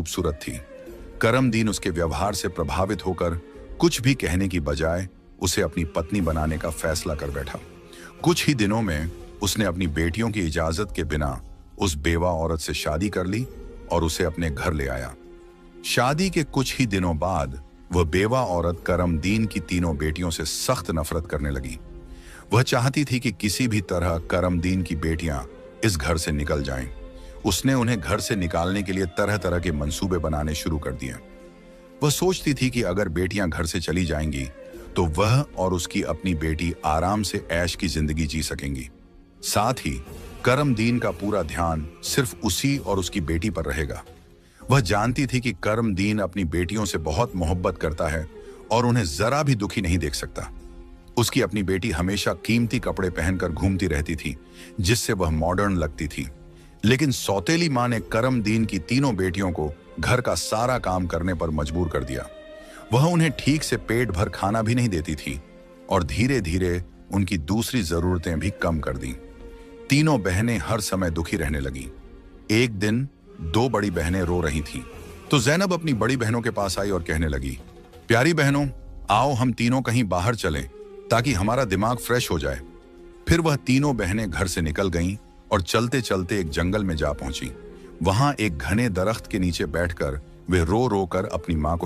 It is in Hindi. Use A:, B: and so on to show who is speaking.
A: खूबसूरत थी। करमदीन उसके व्यवहार से प्रभावित होकर कुछ भी कहने की बजाय उसे अपनी पत्नी बनाने का फैसला कर बैठा। कुछ ही दिनों में उसने अपनी बेटियों की इजाजत के बिना उस बेवा औरत से शादी कर ली और उसे अपने घर ले आया। शादी के कुछ ही दिनों बाद वह बेवा औरत करमदीन की तीनों बेटियों से सख्त नफरत करने लगी। वह चाहती थी कि किसी भी तरह करमदीन की बेटियां इस घर से निकल जाएं। उसने उन्हें घर से निकालने के लिए तरह तरह के मंसूबे बनाने शुरू कर दिए। वह सोचती थी कि अगर बेटियां घर से चली जाएंगी तो वह और उसकी अपनी बेटी आराम से ऐश की जिंदगी जी सकेंगी। साथ ही करमदीन का पूरा ध्यान सिर्फ उसी और उसकी बेटी पर रहेगा। वह जानती थी कि करमदीन अपनी बेटियों से बहुत मोहब्बत करता है और उन्हें जरा भी दुखी नहीं देख सकता। उसकी अपनी बेटी हमेशा कीमती कपड़े पहनकर घूमती रहती थी, जिससे वह मॉडर्न लगती थी। लेकिन सौतेली मां ने करमदीन की तीनों बेटियों को घर का सारा काम करने पर मजबूर कर दिया। वह उन्हें ठीक से पेट भर खाना भी नहीं देती थी और धीरे धीरे उनकी दूसरी जरूरतें भी कम कर दी। तीनों बहनें हर समय दुखी रहने लगी। एक दिन दो बड़ी बहनें रो रही थीं, तो ज़ैनब अपनी बड़ी बहनों के पास आई और कहने लगी, प्यारी बहनों, आओ हम तीनों कहीं बाहर चलें ताकि हमारा दिमाग फ्रेश हो जाए। फिर वह तीनों बहनें घर से निकल गईं और चलते चलते एक जंगल में जा पहुंची। वहां एक घने दरख्त के नीचे बैठकर वे रो रो कर अपनी मां को